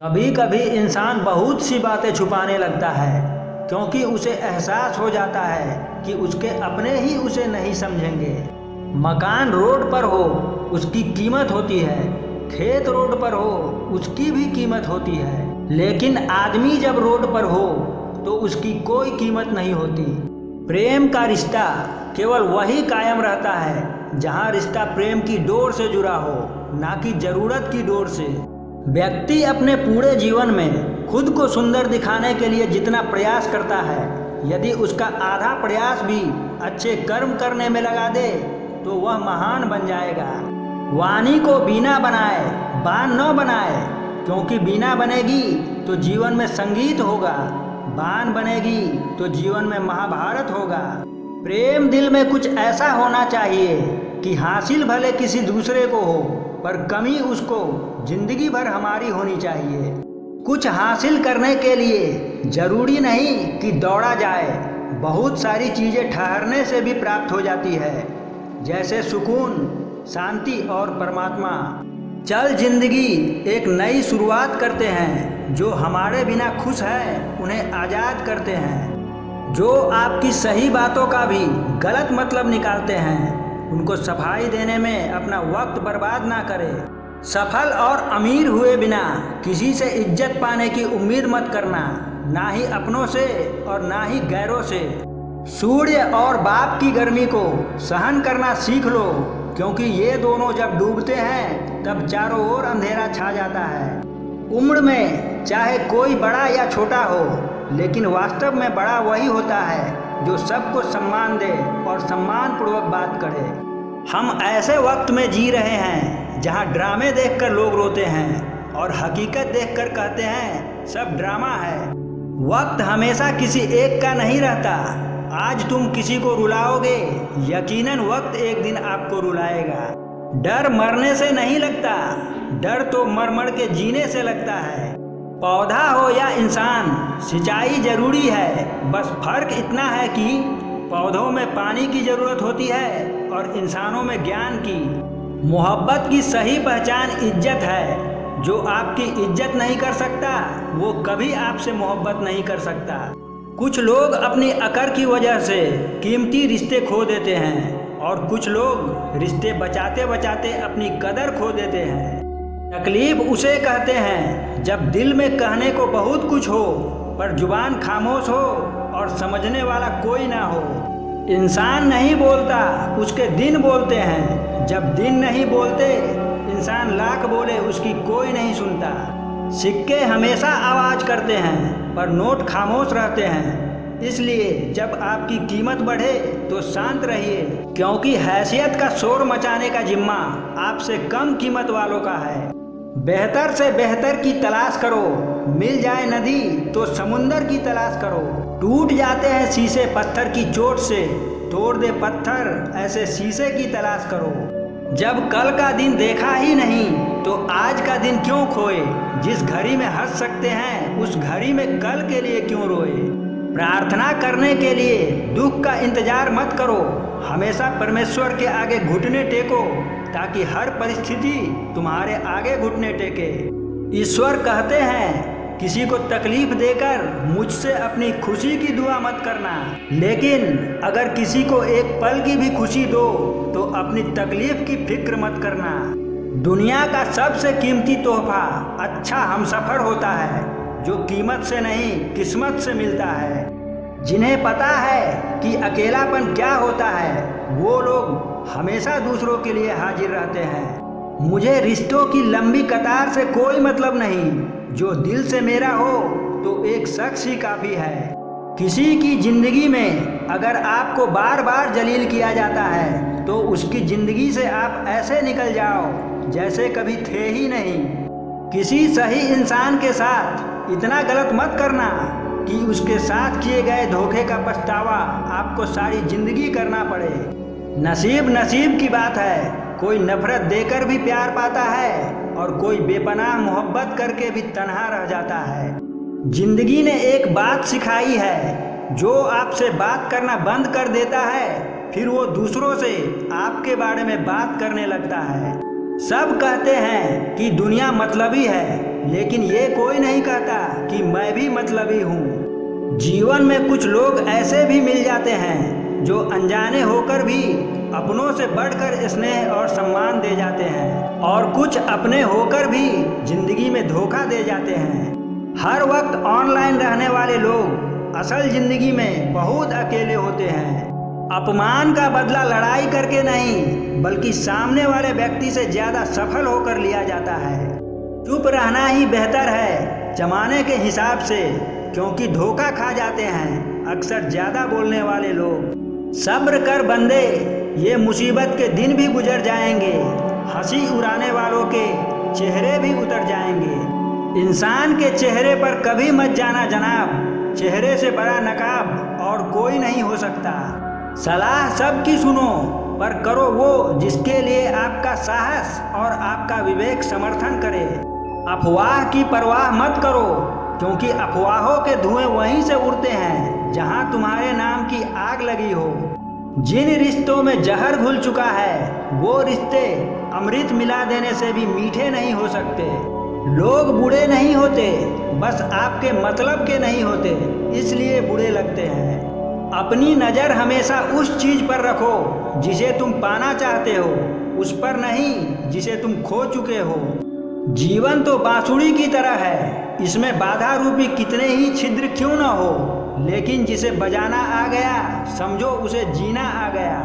कभी कभी इंसान बहुत सी बातें छुपाने लगता है क्योंकि उसे एहसास हो जाता है कि उसके अपने ही उसे नहीं समझेंगे। मकान रोड पर हो उसकी कीमत होती है, खेत रोड पर हो उसकी भी कीमत होती है, लेकिन आदमी जब रोड पर हो तो उसकी कोई कीमत नहीं होती। प्रेम का रिश्ता केवल वही कायम रहता है जहाँ रिश्ता प्रेम की डोर से जुड़ा हो, ना कि जरूरत की डोर से। व्यक्ति अपने पूरे जीवन में खुद को सुंदर दिखाने के लिए जितना प्रयास करता है, यदि उसका आधा प्रयास भी अच्छे कर्म करने में लगा दे तो वह महान बन जाएगा। वाणी को बीना बनाए बान न बनाए, क्योंकि बीना बनेगी तो जीवन में संगीत होगा, बान बनेगी तो जीवन में महाभारत होगा। प्रेम दिल में कुछ ऐसा होना चाहिए कि हासिल भले किसी दूसरे को हो पर कमी उसको जिंदगी भर हमारी होनी चाहिए। कुछ हासिल करने के लिए जरूरी नहीं कि दौड़ा जाए, बहुत सारी चीज़ें ठहरने से भी प्राप्त हो जाती है, जैसे सुकून, शांति और परमात्मा। चल जिंदगी एक नई शुरुआत करते हैं, जो हमारे बिना खुश हैं उन्हें आज़ाद करते हैं। जो आपकी सही बातों का भी गलत मतलब निकालते हैं उनको सफाई देने में अपना वक्त बर्बाद ना करें। सफल और अमीर हुए बिना किसी से इज्जत पाने की उम्मीद मत करना, ना ही अपनों से और ना ही गैरों से। सूर्य और बाप की गर्मी को सहन करना सीख लो, क्योंकि ये दोनों जब डूबते हैं तब चारों ओर अंधेरा छा जाता है। उम्र में चाहे कोई बड़ा या छोटा हो, लेकिन वास्तव में बड़ा वही होता है जो सबको सम्मान दे और सम्मानपूर्वक बात करे। हम ऐसे वक्त में जी रहे हैं जहां ड्रामे देखकर लोग रोते हैं और हकीकत देखकर कहते हैं सब ड्रामा है। वक्त हमेशा किसी एक का नहीं रहता। आज तुम किसी को रुलाओगे, यकीनन वक्त एक दिन आपको रुलाएगा। डर मरने से नहीं लगता, डर तो मर मर के जीने से लगता है। पौधा हो या इंसान, सिंचाई जरूरी है, बस फर्क इतना है कि पौधों में पानी की जरूरत होती है और इंसानों में ज्ञान की। मोहब्बत की सही पहचान इज्जत है। जो आपकी इज्जत नहीं कर सकता वो कभी आपसे मोहब्बत नहीं कर सकता। कुछ लोग अपनी अकड़ की वजह से कीमती रिश्ते खो देते हैं और कुछ लोग रिश्ते बचाते बचाते अपनी कदर खो देते हैं। तकलीफ उसे कहते हैं जब दिल में कहने को बहुत कुछ हो पर जुबान खामोश हो और समझने वाला कोई ना हो। इंसान नहीं बोलता, उसके दिन बोलते हैं। जब दिन नहीं बोलते, इंसान लाख बोले उसकी कोई नहीं सुनता। सिक्के हमेशा आवाज करते हैं पर नोट खामोश रहते हैं। इसलिए जब आपकी कीमत बढ़े तो शांत रहिए, क्योंकि हैसियत का शोर मचाने का जिम्मा आपसे कम कीमत वालों का है। बेहतर से बेहतर की तलाश करो, मिल जाए नदी तो समुंदर की तलाश करो। टूट जाते हैं शीशे पत्थर की चोट से, तोड़ दे पत्थर ऐसे शीशे की तलाश करो। जब कल का दिन देखा ही नहीं तो आज का दिन क्यों खोए। जिस घड़ी में हंस सकते हैं उस घड़ी में कल के लिए क्यों रोए। प्रार्थना करने के लिए दुख का इंतजार मत करो, हमेशा परमेश्वर के आगे घुटने टेको ताकि हर परिस्थिति तुम्हारे आगे घुटने टेके। ईश्वर कहते हैं किसी को तकलीफ देकर मुझसे अपनी खुशी की दुआ मत करना, लेकिन अगर किसी को एक पल की भी खुशी दो तो अपनी तकलीफ की फिक्र मत करना। दुनिया का सबसे कीमती तोहफा अच्छा हमसफर होता है, जो कीमत से नहीं किस्मत से मिलता है। जिन्हें पता है कि अकेलापन क्या होता है वो लोग हमेशा दूसरों के लिए हाजिर रहते हैं। मुझे रिश्तों की लंबी कतार से कोई मतलब नहीं, जो दिल से मेरा हो तो एक शख्स ही काफ़ी है। किसी की ज़िंदगी में अगर आपको बार बार जलील किया जाता है तो उसकी ज़िंदगी से आप ऐसे निकल जाओ जैसे कभी थे ही नहीं। किसी सही इंसान के साथ इतना गलत मत करना कि उसके साथ किए गए धोखे का पछतावा आपको सारी ज़िंदगी करना पड़े। नसीब नसीब की बात है, कोई नफरत देकर भी प्यार पाता है और कोई बेपनाह मोहब्बत करके भी तन्हा रह जाता है। जिंदगी ने एक बात सिखाई है, जो आपसे बात करना बंद कर देता है फिर वो दूसरों से आपके बारे में बात करने लगता है। सब कहते हैं कि दुनिया मतलबी है, लेकिन ये कोई नहीं कहता कि मैं भी मतलबी हूँ। जीवन में कुछ लोग ऐसे भी मिल जाते हैं जो अनजाने होकर भी अपनों से बढ़कर स्नेह और सम्मान दे जाते हैं, और कुछ अपने होकर भी जिंदगी में धोखा दे जाते हैं। हर वक्त ऑनलाइन रहने वाले लोग असल जिंदगी में बहुत अकेले होते हैं। अपमान का बदला लड़ाई करके नहीं, बल्कि सामने वाले व्यक्ति से ज्यादा सफल होकर लिया जाता है। चुप रहना ही बेहतर है जमाने के हिसाब से, क्योंकि धोखा खा जाते हैं अक्सर ज्यादा बोलने वाले लोग। सब्र कर बंदे, ये मुसीबत के दिन भी गुजर जाएंगे, हंसी उड़ाने वालों के चेहरे भी उतर जाएंगे। इंसान के चेहरे पर कभी मत जाना जनाब, चेहरे से बड़ा नकाब और कोई नहीं हो सकता। सलाह सबकी सुनो, पर करो वो जिसके लिए आपका साहस और आपका विवेक समर्थन करे। अफवाह की परवाह मत करो, क्योंकि अफवाहों के धुएं वहीं से उड़ते हैं जहां तुम्हारे नाम की आग लगी हो। जिन रिश्तों में जहर घुल चुका है वो रिश्ते अमृत मिला देने से भी मीठे नहीं हो सकते। लोग बुरे नहीं होते, बस आपके मतलब के नहीं होते, इसलिए बुरे लगते हैं। अपनी नज़र हमेशा उस चीज पर रखो जिसे तुम पाना चाहते हो, उस पर नहीं जिसे तुम खो चुके हो। जीवन तो बांसुरी की तरह है, इसमें बाधा रूपी कितने ही छिद्र क्यों न हो, लेकिन जिसे बजाना आ गया समझो उसे जीना आ गया।